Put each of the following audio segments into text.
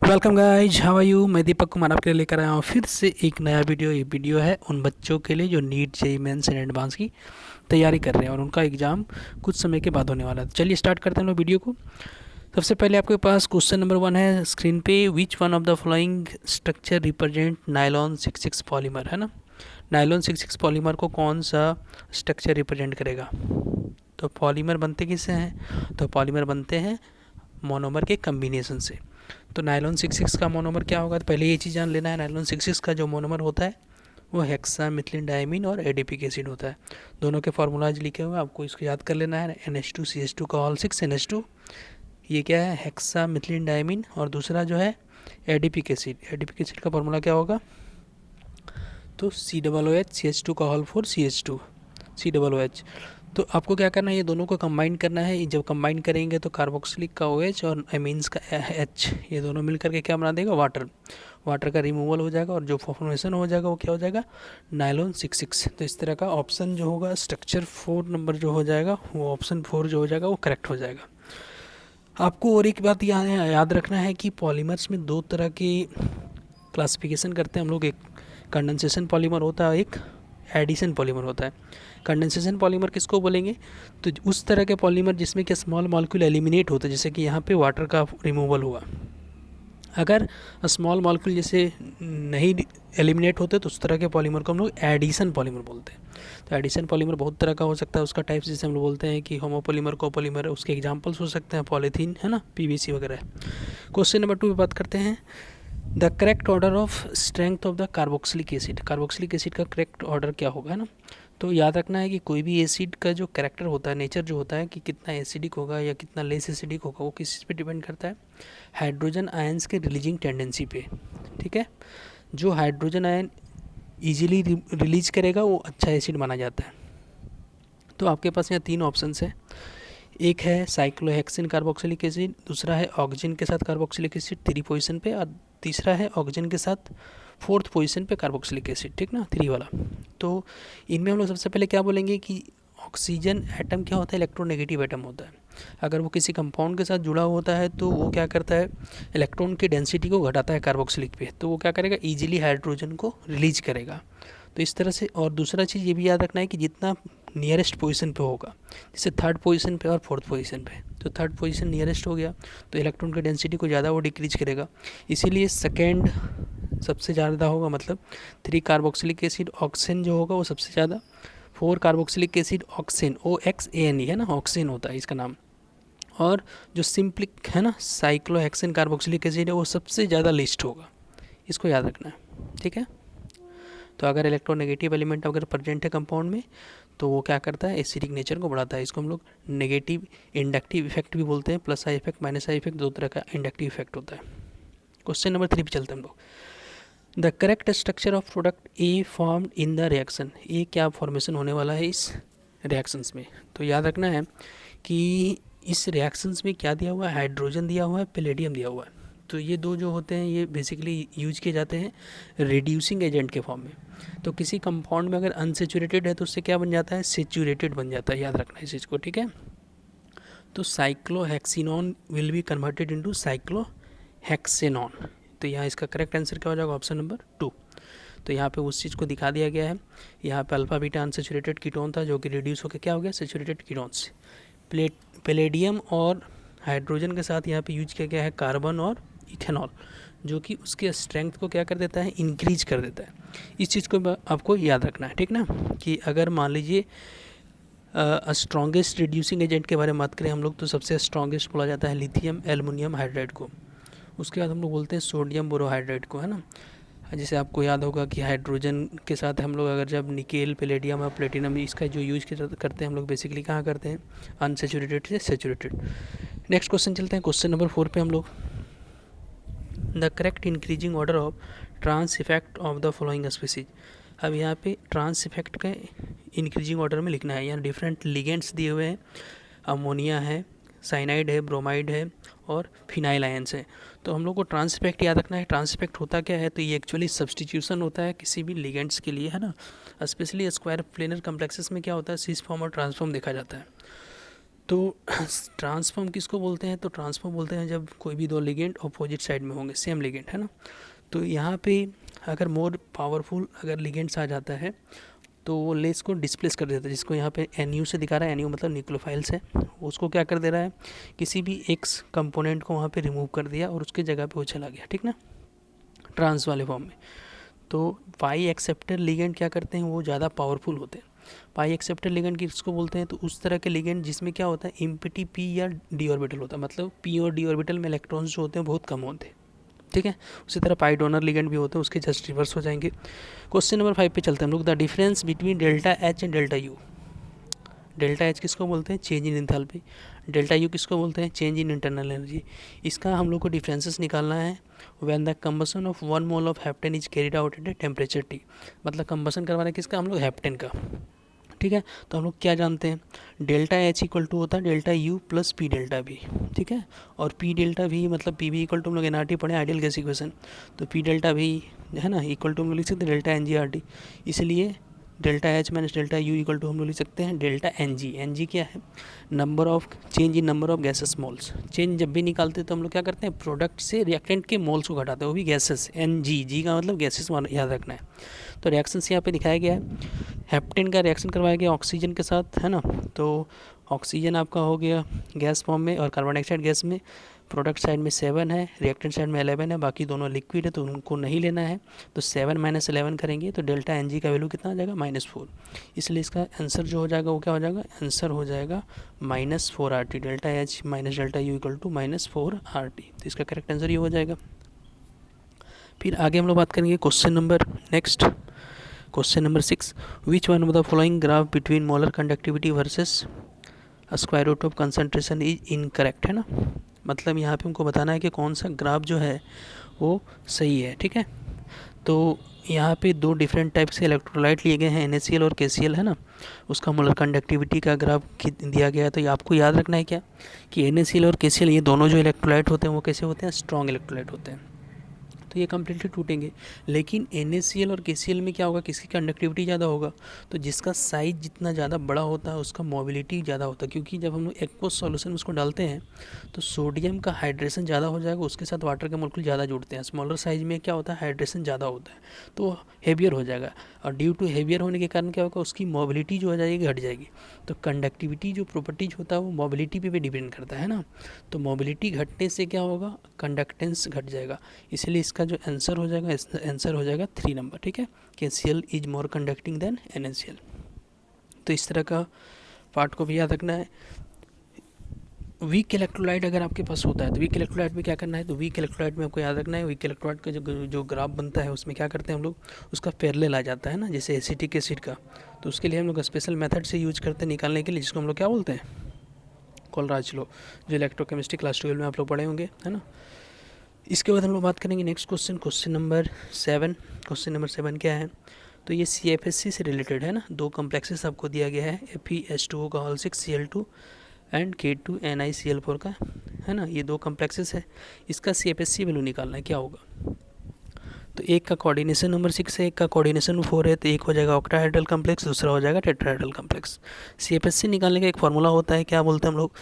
Welcome guys, how are you. मैं दीपक कुमार आपके लिए लेकर आया हूँ फिर से एक नया वीडियो। ये वीडियो है उन बच्चों के लिए जो NEET JEE mains and advance की तैयारी कर रहे हैं और उनका एग्ज़ाम कुछ समय के बाद होने वाला है। चलिए स्टार्ट करते हैं लोग वीडियो को। सबसे पहले आपके पास क्वेश्चन नंबर 1 है स्क्रीन पे। विच one of the following structure represent nylon 66 polymer, है ना। नायलॉन 66 पॉलीमर को कौन सा स्ट्रक्चर रिप्रेजेंट करेगा। तो पॉलीमर बनते किससे हैं, तो पॉलीमर बनते हैं मोनोमर के कम्बिनेशन से। तो नायलॉन 66 का मोनोमर क्या होगा, तो पहले ये चीज़ जान लेना है। नायलॉन 66 का जो मोनोमर होता है वो हेक्सामिथिलीन डायमीन और एडीपिक एसिड होता है। दोनों के फार्मूलाज लिखे हुए हैं, आपको इसको याद कर लेना है। NH2CH2 का ऑल 6 NH2, ये क्या है हेक्सामिथिलीन डायमीन, और दूसरा जो है एडीपिक एसिड। एडीपिक एसिड का फार्मूला क्या होगा, तो COOH CH2 का होल 4 CH2 COOH। तो आपको क्या करना है, ये दोनों को कंबाइन करना है। जब कंबाइन करेंगे तो कार्बोक्सिलिक का OH और एमीन्स का H, ये दोनों मिलकर के क्या बना देगा, वाटर। वाटर का रिमूवल हो जाएगा और जो फॉर्मेशन हो जाएगा वो क्या हो जाएगा, नायलॉन 66। तो इस तरह का ऑप्शन जो होगा स्ट्रक्चर 4 नंबर जो हो जाएगा, वो ऑप्शन 4 जो हो जाएगा वो करेक्ट हो जाएगा। आपको और एक बात याद रखना है कि पॉलीमर्स में दो तरह की क्लासिफिकेशन करते हैं हम लोग। एक कंडेंसेशन पॉलीमर होता है, एक एडिशन पॉलीमर होता है। कंडेंसेशन पॉलीमर किसको बोलेंगे, तो उस तरह के पॉलीमर जिसमें कि स्मॉल मॉलिक्यूल एलिमिनेट होता है, जैसे कि यहाँ पे वाटर का रिमूवल हुआ। अगर स्मॉल मॉलिक्यूल जैसे नहीं एलिमिनेट होते तो उस तरह के पॉलीमर को हम लोग एडिशन पॉलीमर बोलते हैं। तो एडिशन पॉलीमर बहुत तरह का हो सकता है, उसका टाइप्स जैसे हम लोग बोलते हैं कि होमोपॉलीमर, कोपॉलीमर, उसके एग्जांपल्स हो सकते हैं पॉलीथीन, है ना, PVC वगैरह। क्वेश्चन नंबर 2 पे बात करते हैं। The correct order of strength of the carboxylic acid. Carboxylic acid का करेक्ट ऑर्डर क्या होगा, है ना। तो याद रखना है कि कोई भी एसिड का जो कैरेक्टर होता है, नेचर जो होता है कि कितना एसिडिक होगा या कितना लेस एसिडिक होगा, वो किस चीज़ पे डिपेंड करता है, हाइड्रोजन आयंस के रिलीजिंग टेंडेंसी पे। ठीक है, जो हाइड्रोजन आयन इजीली रिलीज करेगा वो अच्छा एसिड माना जाता है। तो आपके पास यहाँ 3 ऑप्शंस है। एक है साइक्लोहेक्सिन कार्बोक्सिलिक एसिड, दूसरा है ऑक्सीजन के साथ कार्बोक्सिलिक एसिड 3 पोजीशन पे, और तीसरा है ऑक्सीजन के साथ 4th पोजीशन पे कार्बोक्सिलिक एसिड, ठीक ना, 3 वाला। तो इनमें हम लोग सबसे पहले क्या बोलेंगे कि ऑक्सीजन एटम क्या होता है, इलेक्ट्रोनेगेटिव एटम होता है। अगर वो किसी कंपाउंड के साथ जुड़ा होता है तो वो क्या करता है, इलेक्ट्रॉन की डेंसिटी को घटाता है कार्बोक्सिलिक पे, तो वो क्या करेगा, ईजिली हाइड्रोजन को रिलीज करेगा। तो इस तरह से। और दूसरा चीज़ ये भी याद रखना है कि जितना नियरेस्ट पोजीशन पे होगा, जैसे 3rd पोजीशन पे और 4th पोजीशन पे, तो 3rd पोजीशन नियरेस्ट हो गया तो इलेक्ट्रॉन की डेंसिटी को ज़्यादा वो डिक्रीज करेगा, इसीलिए सेकेंड सबसे ज़्यादा होगा, मतलब 3 कार्बोक्सिलिक एसिड ऑक्सीजन जो होगा वो सबसे ज़्यादा, 4 कार्बोक्सिलिक एसिड ऑक्सीजन OXANE, है ना, ऑक्सीजन होता है इसका नाम। और जो सिंप्लिक है ना साइक्लोहेक्सिन कार्बोक्सिलिक एसिड है वो सबसे ज़्यादा लिस्ट होगा, इसको याद रखना है, ठीक है। तो अगर इलेक्ट्रोनेगेटिव एलिमेंट अगर प्रेजेंट है कंपाउंड में तो वो क्या करता है, एसिडिक नेचर को बढ़ाता है। इसको हम लोग नेगेटिव इंडक्टिव इफेक्ट भी बोलते हैं। Plus I effect minus I effect, दो तरह का इंडक्टिव इफेक्ट होता है। क्वेश्चन नंबर 3 पे चलते हैं हम लोग। The correct structure of product A formed in the reaction. A क्या फॉर्मेशन होने वाला है इस रिएक्शंस में, तो याद रखना है कि इस रिएक्शंस में क्या दिया हुआ है, हाइड्रोजन दिया हुआ है, पैलेडियम दिया हुआ है। तो ये दो जो होते हैं ये बेसिकली यूज किए जाते हैं रिड्यूसिंग एजेंट के फॉर्म में। तो किसी कंपाउंड में अगर अनसेचुरेटेड है तो उससे क्या बन जाता है, सेचुरेटेड बन जाता है, याद रखना है इस चीज़ को, ठीक है। तो cyclohexenone will be converted into cyclohexanone. तो यहाँ इसका करेक्ट आंसर क्या हो जाएगा, ऑप्शन नंबर 2। तो यहाँ पे उस चीज़ को दिखा दिया गया है। यहाँ पे अल्फा बीटा अनसेचुरेटेड कीटोन था जो कि रिड्यूस होकर क्या हो गया, सेचुरेटेड कीटोन्स। पैलेडियम और हाइड्रोजन के साथ यहाँ पे यूज किया गया है कार्बन और इथेनॉल, जो कि उसके स्ट्रेंथ को क्या कर देता है, इंक्रीज कर देता है। इस चीज़ को आपको याद रखना है, ठीक ना। कि अगर मान लीजिए स्ट्रॉन्गेस्ट रिड्यूसिंग एजेंट के बारे में बात करें हम लोग, तो सबसे स्ट्रॉन्गेस्ट बोला जाता है लिथियम एल्युमिनियम हाइड्राइड को। उसके बाद हम लोग बोलते हैं सोडियम बोरोहाइड्राइड को, है ना। जैसे आपको याद होगा कि हाइड्रोजन के साथ हम लोग अगर जब निकेल पैलेडियम और प्लेटिनम इसका जो यूज करते हैं हम लोग बेसिकली कहाँ करते हैं, अनसेचुरेटेड से सेचुरेटेड। नेक्स्ट क्वेश्चन चलते हैं, क्वेश्चन नंबर 4 पे हम लोग। The correct increasing order of trans effect of the following species. अब यहाँ पे ट्रांस इफेक्ट का इंक्रीजिंग ऑर्डर में लिखना है। यहाँ डिफरेंट लिगेंड्स दिए हुए हैं, अमोनिया है, साइनाइड है, ब्रोमाइड है और फिनाइल आयंस है। तो हम लोग को ट्रांस इफेक्ट याद रखना है। ट्रांस इफेक्ट होता क्या है, तो ये एक्चुअली सब्सटीट्यूशन होता है किसी भी लिगेंड्स के लिए, है ना। स्पेशली स्क्वायर प्लेनर कम्प्लेक्सेस में क्या होता है, सिस फॉर्म और ट्रांसफॉर्म देखा जाता है। तो ट्रांसफॉर्म किसको बोलते हैं, तो ट्रांसफॉर्म बोलते हैं जब कोई भी दो लिगेंड अपोजिट साइड में होंगे, सेम लिगेंड, है ना। तो यहाँ पे अगर मोर पावरफुल अगर लिगेंड्स आ जाता है तो वो लेस को डिस्प्लेस कर देता है, जिसको यहाँ पे NU से दिखा रहा है। NU मतलब न्यूक्लियोफाइल्स है, उसको क्या कर दे रहा है, किसी भी X कंपोनेंट को वहाँ पे रिमूव कर दिया और उसके जगह पे वो चला गया, ठीक ना, ट्रांस वाले फॉर्म में। तो पाई एक्सेप्टर लिगेंड क्या करते हैं, वो ज़्यादा पावरफुल होते हैं। पाई एक्सेप्टर लिगेंड किसको बोलते हैं, तो उस तरह के लिगेंड जिसमें क्या होता है, इम्पिटी p या d ऑर्बिटल होता है, मतलब p और d ऑर्बिटल में इलेक्ट्रॉन्स जो होते हैं बहुत कम होते हैं, ठीक है। उसी तरह पाई डोनर लिगेंड भी होते हैं, उसके जस्ट रिवर्स हो जाएंगे। क्वेश्चन नंबर 5 पे चलते हैं हम लोग। The difference between delta H and delta U. Delta H किसको बोलते हैं, change in enthalpy. Delta U किसको बोलते हैं, चेंज इन इंटरनल एनर्जी। इसका हम लोग को डिफरेंसेस निकालना है। When the combustion of 1 mole of heptane is carried out at a temperature T, मतलब कंबसन करवा रहे हैं किसका, हम लोग हेप्टेन का, ठीक है। तो हम लोग क्या जानते हैं, डेल्टा एच इक्वल टू होता है delta u plus p delta v, ठीक है। और पी डेल्टा वी मतलब पी वी इक्वल टू हम लोग NRT पढ़े, आइडियल गैस इक्वेशन। तो पी डेल्टा वी है ना इक्वल टू हम लोग लिख सकते हैं डेल्टा NGRT। इसलिए delta h minus delta u equal to हम लोग लिख सकते हैं डेल्टा NG। NG क्या है, number of change in number of gases moles. Change जब भी निकालते हैं तो हम लोग क्या करते हैं, प्रोडक्ट से रिएक्टेंट के मोल्स को घटाते हैं, वो भी गैसेस। NG, जी का मतलब गैसेस याद रखना है। तो रिएक्शंस यहाँ पे दिखाया गया है, हेप्टेन का रिएक्शन करवाया गया ऑक्सीजन के साथ, है ना। तो ऑक्सीजन आपका हो गया गैस फॉर्म में और कार्बन डाइऑक्साइड गैस में। प्रोडक्ट साइड में 7 है, रिएक्टेंट साइड में 11 है, बाकी दोनों लिक्विड है तो उनको नहीं लेना है। तो 7 माइनस 11 करेंगे तो डेल्टा NG का वैल्यू कितना आ जाएगा, -4। इसलिए इसका आंसर जो हो जाएगा वो क्या हो जाएगा, आंसर हो जाएगा -4 RT। Delta h minus delta u equal to -4 RT। तो इसका करेक्ट आंसर ये हो जाएगा। फिर आगे हम लोग बात करेंगे question number next, question number 6। Which one of the following graph between molar conductivity versus square root of concentration is incorrect, है ना। मतलब यहाँ पे हमको बताना है कि कौन सा ग्राफ जो है वो सही है, ठीक है। तो यहाँ पे दो डिफरेंट टाइप से इलेक्ट्रोलाइट लिए गए हैं, NaCl और KCl, है ना। उसका मोलर कंडक्टिविटी का ग्राफ दिया गया है। तो ये आपको याद रखना है क्या, कि NaCl और KCl ये दोनों जो इलेक्ट्रोलाइट होते हैं वो कैसे होते हैं, स्ट्रॉन्ग इलेक्ट्रोलाइट होते हैं, तो ये कम्प्लीटली टूटेंगे। लेकिन NaCl और KCl में क्या होगा, किसकी कंडक्टिविटी ज़्यादा होगा, तो जिसका साइज जितना ज़्यादा बड़ा होता है उसका मोबिलिटी ज़्यादा होता है। क्योंकि जब हम लोग एक्वस सॉल्यूशन में उसको डालते हैं तो सोडियम का हाइड्रेशन ज़्यादा हो जाएगा, उसके साथ वाटर के मोलिक्यूल ज़्यादा जुड़ते हैं। स्मॉलर साइज में क्या होता है, हाइड्रेशन ज़्यादा होता है तो हेवियर हो जाएगा। और ड्यू टू हेवियर होने के कारण क्या होगा, उसकी मोबिलिटी जो हो जाएगी घट जाएगी। तो कंडक्टिविटी जो प्रॉपर्टीज होता है वो मोबिलिटी पे भी डिपेंड करता है ना। तो मोबिलिटी घटने से क्या होगा, कंडक्टेंस घट जाएगा। इसलिए इसका जो आंसर हो जाएगा, आंसर हो जाएगा 3 नंबर, ठीक है। KCl is more conducting than NaCl। तो इस तरह का पार्ट को भी याद रखना है। वीक इलेक्ट्रोलाइट अगर आपके पास होता है तो वीक इलेक्ट्रोलाइट में क्या करना है, तो वीक इलेक्ट्रोलाइट में आपको याद रखना है, वीक इलेक्ट्रोलाइट का जो ग्राफ बनता है उसमें क्या करते हैं हम लोग, उसका पैरेलल आ जाता है ना, जैसे एसिटिक एसिड का। तो उसके लिए हम लोग स्पेशल मेथड से यूज करते हैं निकालने के लिए, जिसको हम लोग क्या बोलते हैं, कोलराज लॉ, जो इलेक्ट्रोकेमिस्ट्री क्लास 12 में आप लोग पढ़े होंगे, है ना। इसके बाद हम लोग बात करेंगे next question, question number 7। Question number 7 क्या है, तो ये CFSC से रिलेटेड है ना। दो कम्प्लेक्सेस आपको दिया गया है, FeH2O का होल 6 Cl2 एंड K2NiCl4 का, है ना। ये दो कम्प्लेक्सेस है, इसका CFSC वैल्यू निकालना है, क्या होगा। तो एक का कोऑर्डिनेशन नंबर 6 है, एक का कोऑर्डिनेशन 4 है, तो एक हो जाएगा ऑक्टाहेड्रल कम्प्लेक्स, दूसरा हो जाएगा टेट्राहेड्रल कम्प्लेक्स। CFSC निकालने का एक फार्मूला होता है, क्या बोलते हैं हम लोग,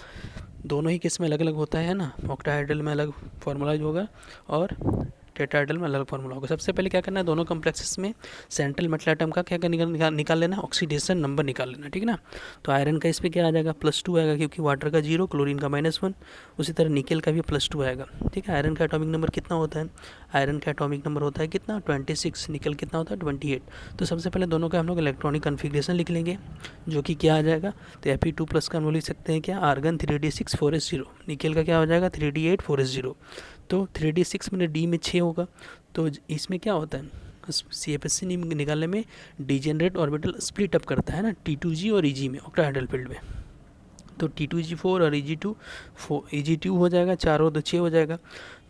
दोनों ही केस में अलग अलग होता है ना। ऑक्टाहेड्रल में अलग फार्मूला होगा और टेट्राहेड्रल में अलग फार्मूला होगा। सबसे पहले क्या करना है, दोनों कम्प्लेक्सेस में सेंट्रल मेटल एटम का क्या निकाल लेना, ऑक्सीडेशन नंबर निकाल लेना, ठीक ना। तो आयरन का इस पर क्या आ जाएगा, +2 आएगा, क्योंकि वाटर का 0, क्लोरीन का -1। उसी तरह निकेल का भी +2 आएगा, ठीक है। आयरन का एटॉमिक नंबर कितना होता है, आयरन का एटॉमिक नंबर होता है कितना, 26। निकेल कितना होता है, 28। तो सबसे पहले दोनों का हम लोग इलेक्ट्रॉनिक कन्फिग्रेशन लिख लेंगे, जो कि क्या आ जाएगा, तो Fe2+ का हम लोग लिख सकते हैं क्या, आर्गन 3d6 4s0। निकेल का क्या हो जाएगा, 3d8 4s0। तो 3d6 में D में 6 होगा। तो इसमें क्या होता है, CFSC निकालने में डिजेनरेट ऑर्बिटल स्प्लिट अप करता है ना, T2G और EG में, ऑक्टाहेड्रल फील्ड में। तो T2G4 और EG2 हो जाएगा, 4 और 2 6 हो जाएगा।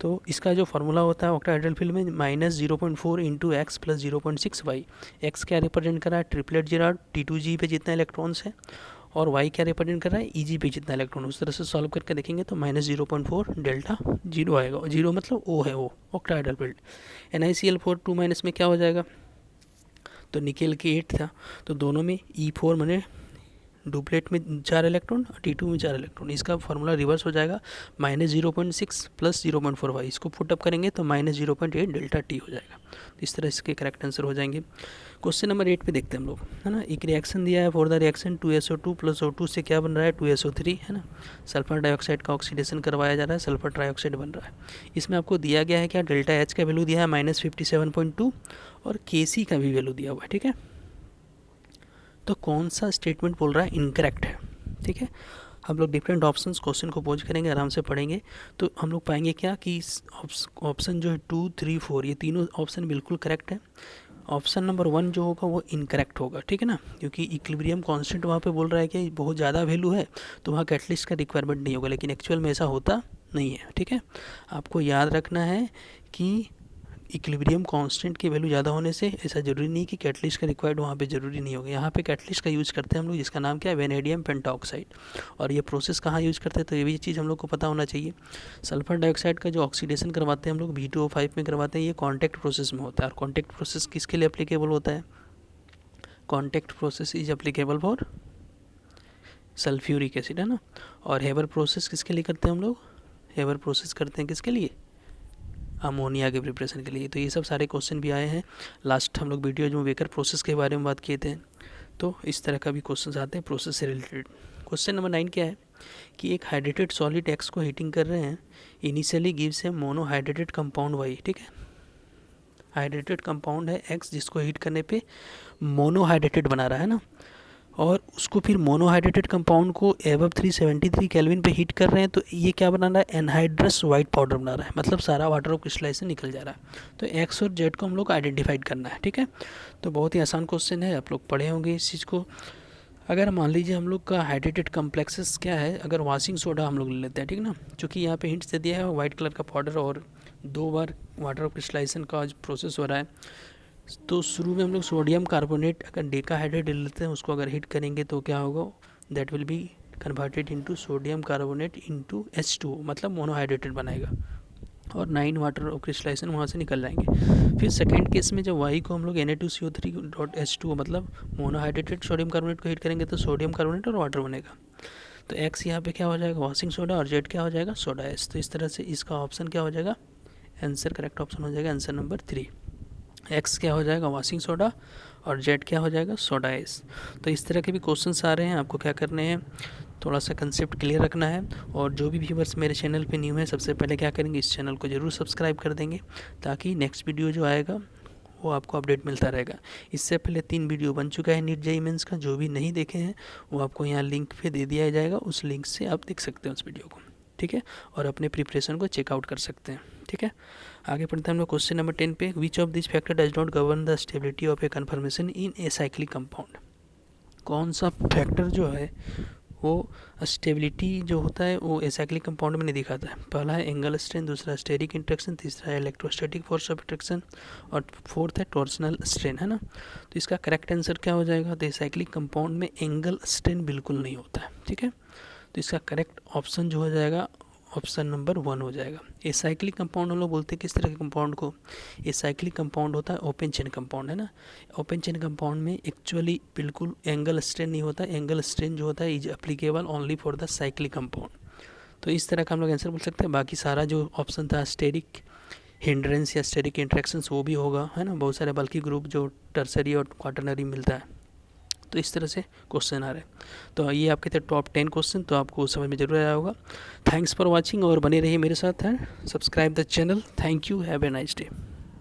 तो इसका जो फार्मूला होता है ऑक्टाहेड्रल फील्ड में, -0.4 × x + 0.6 y। x क्या रिप्रेजेंट कर रहा है, ट्रिपलेट जेरार्ड, T2G पे जितना इलेक्ट्रॉन्स है, और y क्या रिप्रेजेंट कर रहा है, EG पे जितना इलेक्ट्रॉन। उस तरह से सॉल्व करके देखेंगे तो -0.4 डेल्टा 0 आएगा। 0 मतलब O है, O ऑक्टाहेड्रल फील्ड। NiCl4 2- में क्या हो जाएगा, तो निकेल के 8 था, तो दोनों में E4 माने डुप्लेट में 4 इलेक्ट्रॉन, T2 में 4 इलेक्ट्रॉन। इसका फार्मूला रिवर्स हो जाएगा, -0.6 + 0.45, इसको पुटअप करेंगे तो -0.8 डेल्टा टी हो जाएगा। तो इस तरह इसके करेक्ट आंसर हो जाएंगे। क्वेश्चन नंबर 8 पे देखते हैं हम लोग, है ना। एक रिएक्शन दिया है, for the reaction 2SO2 + O2 से क्या बन रहा है, 2SO3, है ना। सल्फर डाइऑक्साइड का ऑक्सीडेशन करवाया जा रहा है, सल्फर ट्राइऑक्साइड बन रहा है। इसमें आपको दिया गया है क्या, डेल्टा एच का वैल्यू दिया है -57.2 और Kc का भी वैल्यू दिया हुआ है, ठीक है। तो कौन सा स्टेटमेंट बोल रहा है इनकरेक्ट है, ठीक है। हम लोग डिफरेंट ऑप्शंस क्वेश्चन को पोज करेंगे, आराम से पढ़ेंगे, तो हम लोग पाएंगे क्या कि ऑप्शन जो है 2, 3, 4 ये तीनों ऑप्शन बिल्कुल करेक्ट है। ऑप्शन नंबर 1 जो होगा वो इनकरेक्ट होगा, ठीक है ना, क्योंकि इक्विलिब्रियम कांस्टेंट वहाँ पे बोल रहा है कि बहुत ज़्यादा वैल्यू है तो वहाँ कैटलिस्ट का रिक्वायरमेंट नहीं होगा, लेकिन एक्चुअल में ऐसा होता नहीं है, ठीक है। आपको याद रखना है कि इक्विलिब्रियम कांस्टेंट की वैल्यू ज़्यादा होने से ऐसा ज़रूरी नहीं कि कैटलिस्ट का रिक्वायर्ड वहाँ पे ज़रूरी नहीं होगा। यहाँ पे कैटलिस्ट का यूज़ करते हैं हम लोग, जिसका नाम क्या है, वेनेडियम पेंटाऑक्साइड। और ये प्रोसेस कहाँ यूज़ करते हैं, तो ये भी चीज़ हम लोग को पता होना चाहिए। सल्फर डाइऑक्साइड का जो ऑक्सीडेशन करवाते हैं हम लोग V2O5 में करवाते हैं, ये कॉन्टैक्ट प्रोसेस में होता है। और कॉन्टैक्ट प्रोसेस किसके लिए अप्लीकेबल होता है, contact process is applicable for sulphuric acid, है ना। और हेवर प्रोसेस किसके लिए करते हैं हम लोग, हेवर प्रोसेस करते हैं किसके लिए, अमोनिया के प्रिपरेशन के लिए। तो ये सब सारे क्वेश्चन भी आए हैं। लास्ट हम लोग वीडियो में वेकर प्रोसेस के बारे में बात किए थे, तो इस तरह का भी क्वेश्चन आते हैं प्रोसेस से रिलेटेड। क्वेश्चन नंबर 9 क्या है कि एक हाइड्रेटेड सॉलिड एक्स को हीटिंग कर रहे हैं, initially gives a monohydrated compound Y, ठीक है। हाइड्रेटेड कंपाउंड है एक्स, जिसको हीट करने पे मोनोहाइड्रेटेड बना रहा है ना, और उसको फिर मोनोहाइड्रेटेड कंपाउंड को एबव 373 केल्विन पे हीट कर रहे हैं, तो ये क्या बना रहा है, एनहाइड्रस वाइट पाउडर बना रहा है, मतलब सारा वाटर ऑफ क्रिस्टलाइजेशन निकल जा रहा है। तो एक्स और जेड को हम लोग आइडेंटिफाइड करना है, ठीक है। तो बहुत ही आसान क्वेश्चन है, आप लोग पढ़े होंगे इस चीज़ को। अगर मान लीजिए हम लोग का हाइड्रेटेड कम्प्लेक्सेस क्या है, अगर वॉशिंग सोडा हम लोग ले लेते हैं, ठीक ना, क्योंकि यहाँ पे हिंट्स दे दिया है वाइट कलर का पाउडर और 2 बार वाटर ऑफ क्रिस्टलाइजेशन का प्रोसेस हो रहा है। तो शुरू में हम लोग सोडियम कार्बोनेट अगर डेकाहाइड्रेट ले लेते हैं, उसको अगर हीट करेंगे तो क्या होगा, that will be converted into sodium carbonate into H2, मतलब मोनोहाइड्रेटेड बनाएगा, और 9 वाटर ऑफ क्रिस्टलाइजेशन वहाँ से निकल जाएंगे। फिर सेकेंड केस में जब वाई को हम लोग Na2CO3.H2 मतलब मोनोहाइड्रेटेड सोडियम कार्बोनेट को हीट करेंगे तो सोडियम कार्बोनेट और वाटर बनेगा। तो एक्स यहाँ पे क्या हो जाएगा, वॉशिंग सोडा, और जेड क्या हो जाएगा, सोडा एस। तो इस तरह से इसका ऑप्शन क्या हो जाएगा, आंसर करेक्ट ऑप्शन हो जाएगा आंसर नंबर 3। एक्स क्या हो जाएगा, वॉशिंग सोडा, और जेड क्या हो जाएगा, सोडा एस। तो इस तरह के भी क्वेश्चंस आ रहे हैं, आपको क्या करने हैं, थोड़ा सा कंसेप्ट क्लियर रखना है। और जो भी व्यूअर्स मेरे चैनल पे न्यू है, सबसे पहले क्या करेंगे, इस चैनल को ज़रूर सब्सक्राइब कर देंगे, ताकि नेक्स्ट वीडियो जो आएगा वो आपको अपडेट मिलता रहेगा। इससे पहले 3 वीडियो बन चुका है नीट जेईई मेंस का, जो भी नहीं देखे हैं वो आपको यहाँ लिंक पे दे दिया जाएगा, उस लिंक से आप देख सकते हैं उस वीडियो को, ठीक है, और अपने प्रिपरेशन को चेकआउट कर सकते हैं, ठीक है। आगे पढ़ते हैं हम लोग क्वेश्चन नंबर 10 पे, which of this factor does not govern the stability of a conformation in acyclic compound. कौन सा फैक्टर जो है वो स्टेबिलिटी जो होता है वो एसाइक्लिक कंपाउंड में नहीं दिखाता है। पहला है एंगल स्ट्रेन, दूसरा स्टेरिक इंट्रैक्शन, तीसरा है इलेक्ट्रोस्टैटिक फोर्स ऑफ अट्रैक्शन, और फोर्थ है टॉर्सनल स्ट्रेन, है ना। तो इसका करेक्ट आंसर क्या हो जाएगा, तो एसाइक्लिक कंपाउंड में एंगल स्ट्रेन बिल्कुल नहीं होता है, ठीक है। तो इसका करेक्ट ऑप्शन जो हो जाएगा ऑप्शन नंबर 1 हो जाएगा। एसाइक्लिक कंपाउंड हम लोग बोलते हैं किस तरह के कंपाउंड को, एसाइक्लिक कंपाउंड होता है ओपन चेन कंपाउंड, है ना। ओपन चेन कंपाउंड में एक्चुअली बिल्कुल एंगल स्ट्रेन नहीं होता, एंगल स्ट्रेन जो होता है is applicable only for the cyclic compound. तो इस तरह का हम लोग आंसर बोल सकते हैं। बाकी सारा जो ऑप्शन था स्टेरिक हिंड्रेंस या स्टेरिक इंट्रैक्शंस वो भी होगा, है ना। बहुत सारे बल्कि ग्रुप जो टर्सरी और क्वाटरनरी मिलता है, तो इस तरह से क्वेश्चन आ रहे हैं। तो ये आपके थे टॉप 10 क्वेश्चन, तो आपको समझ में जरूर आया होगा। थैंक्स फॉर वाचिंग, और बने रहिए मेरे साथ, है subscribe the channel. Thank you, have a nice day.